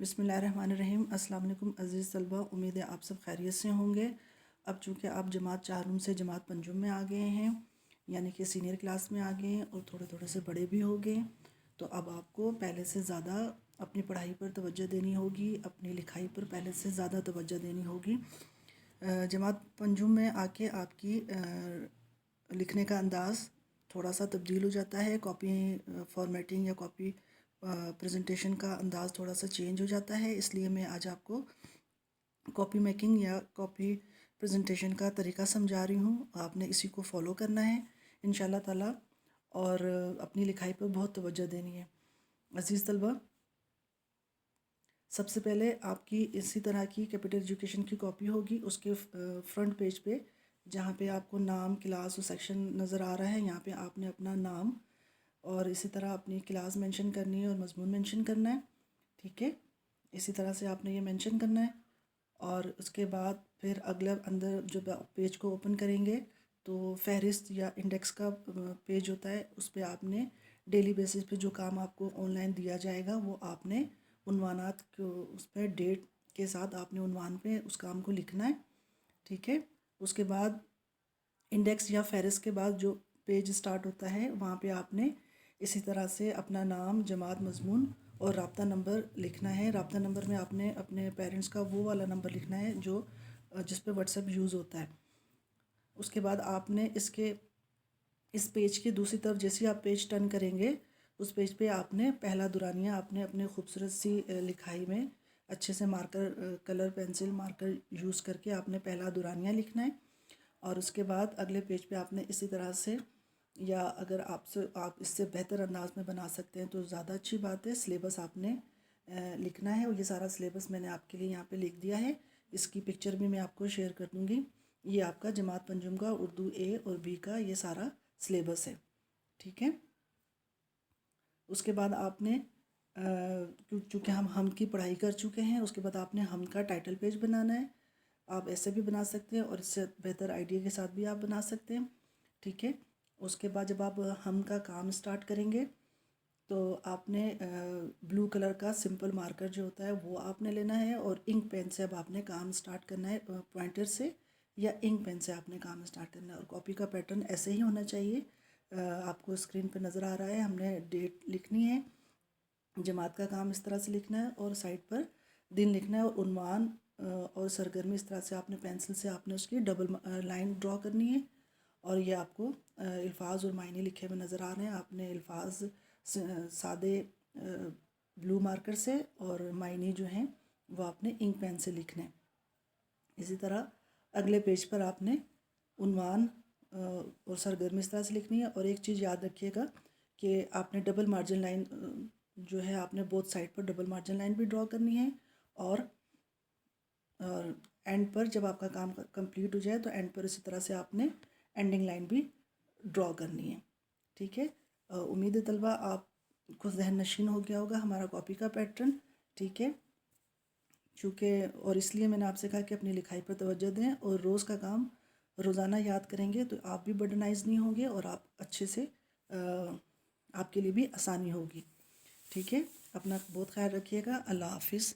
بسم اللہ الرحمن الرحیم۔ السلام علیکم عزیز طلبہ، امید ہے آپ سب خیریت سے ہوں گے۔ اب چونکہ آپ جماعت چہارم سے جماعت پنجم میں آ گئے ہیں، یعنی کہ سینئر کلاس میں آ گئے ہیں اور تھوڑے تھوڑے سے بڑے بھی ہو گئے، تو اب آپ کو پہلے سے زیادہ اپنی پڑھائی پر توجہ دینی ہوگی، اپنی لکھائی پر پہلے سے زیادہ توجہ دینی ہوگی۔ جماعت پنجم میں آ کے آپ کی لکھنے کا انداز تھوڑا سا تبدیل ہو جاتا ہے، کاپی فارمیٹنگ یا کاپی پریزنٹیشن کا انداز تھوڑا سا چینج ہو جاتا ہے، اس لیے میں آج آپ کو کاپی میکنگ یا کاپی پریزنٹیشن کا طریقہ سمجھا رہی ہوں۔ آپ نے اسی کو فالو کرنا ہے انشاءاللہ تعالی، اور اپنی لکھائی پر بہت توجہ دینی ہے۔ عزیز طلبہ، سب سے پہلے آپ کی اسی طرح کی کیپٹل ایجوکیشن کی کاپی ہوگی، اس کے فرنٹ پیج پہ جہاں پہ آپ کو نام، کلاس اور سیکشن نظر آ رہا ہے، یہاں پہ آپ نے اپنا نام اور اسی طرح اپنی کلاس مینشن کرنی ہے اور مضمون مینشن کرنا ہے، ٹھیک ہے۔ اسی طرح سے آپ نے یہ مینشن کرنا ہے، اور اس کے بعد پھر اگلا اندر جب آپ پیج کو اوپن کریں گے تو فہرست یا انڈیکس کا پیج ہوتا ہے، اس پہ آپ نے ڈیلی بیسس پہ جو کام آپ کو آن لائن دیا جائے گا وہ آپ نے عنوانات کو اس پہ ڈیٹ کے ساتھ آپ نے عنوان پہ اس کام کو لکھنا ہے، ٹھیک ہے۔ اس کے بعد انڈیکس یا فہرست کے بعد جو پیج سٹارٹ ہوتا ہے وہاں پہ آپ نے اسی طرح سے اپنا نام، جماعت، مضمون اور رابطہ نمبر لکھنا ہے۔ رابطہ نمبر میں آپ نے اپنے پیرنٹس کا وہ والا نمبر لکھنا ہے جو جس پہ واٹس ایپ یوز ہوتا ہے۔ اس کے بعد آپ نے اس پیج کی دوسری طرف جیسے آپ پیج ٹرن کریں گے، اس پیج پہ آپ نے پہلا دورانیہ آپ نے اپنے خوبصورت سی لکھائی میں اچھے سے marker, colour pencil marker use کر کے آپ نے پہلا دورانیہ لکھنا ہے، اور اس کے بعد اگلے پیج پہ آپ نے اسی طرح سے، یا اگر آپ اس سے بہتر انداز میں بنا سکتے ہیں تو زیادہ اچھی بات ہے، سلیبس آپ نے لکھنا ہے، اور یہ سارا سلیبس میں نے آپ کے لیے یہاں پہ لکھ دیا ہے۔ اس کی پکچر بھی میں آپ کو شیئر کر دوں گی۔ یہ آپ کا جماعت پنجم کا اردو اے اور بی کا یہ سارا سلیبس ہے، ٹھیک ہے۔ اس کے بعد آپ نے چونکہ ہم کی پڑھائی کر چکے ہیں، اس کے بعد آپ نے ہم کا ٹائٹل پیج بنانا ہے۔ آپ ایسے بھی بنا سکتے ہیں اور اس سے بہتر آئیڈیا کے ساتھ بھی آپ بنا سکتے ہیں، ٹھیک ہے۔ اس کے بعد جب آپ ہم کا کام سٹارٹ کریں گے تو آپ نے بلو کلر کا سمپل مارکر جو ہوتا ہے وہ آپ نے لینا ہے، اور انک پین سے اب آپ نے کام سٹارٹ کرنا ہے، پوائنٹر سے یا انک پین سے آپ نے کام سٹارٹ کرنا ہے، اور کاپی کا پیٹرن ایسے ہی ہونا چاہیے۔ آپ کو اسکرین پہ نظر آ رہا ہے، ہم نے ڈیٹ لکھنی ہے، جماعت کا کام اس طرح سے لکھنا ہے، اور سائڈ پر دن لکھنا ہے، اور عنوان اور سرگرمی اس طرح سے آپ نے پینسل سے آپ نے اس کی ڈبل لائن ڈرا کرنی ہے، اور یہ آپ کو الفاظ اور معنی لکھے ہوئے نظر آ رہے ہیں۔ آپ نے الفاظ سادے بلو مارکر سے اور معنی جو ہیں وہ آپ نے انک پین سے لکھنے ہیں۔ اسی طرح اگلے پیج پر آپ نے عنوان اور سرگرمی اس طرح سے لکھنی ہے، اور ایک چیز یاد رکھیے گا کہ آپ نے ڈبل مارجن لائن جو ہے آپ نے بوتھ سائڈ پر ڈبل مارجن لائن بھی ڈرا کرنی ہے، اور اینڈ پر جب آپ کا کام کمپلیٹ ہو جائے تو اینڈ پر اسی طرح سے آپ نے اینڈنگ لائن بھی ڈرا کرنی ہے، ٹھیک ہے۔ امید ہے طلبہ آپ کو ذہن نشین ہو گیا ہوگا ہمارا کاپی کا پیٹرن، ٹھیک ہے۔ چونکہ اور اس لیے میں نے آپ سے کہا کہ اپنی لکھائی پر توجہ دیں، اور روز کا کام روزانہ یاد کریں گے تو آپ بھی برڈنائز نہیں ہوں گے، اور آپ اچھے سے آپ کے لیے بھی آسانی ہوگی، ٹھیک ہے۔ اپنا بہت خیال رکھیے گا۔ اللہ حافظ۔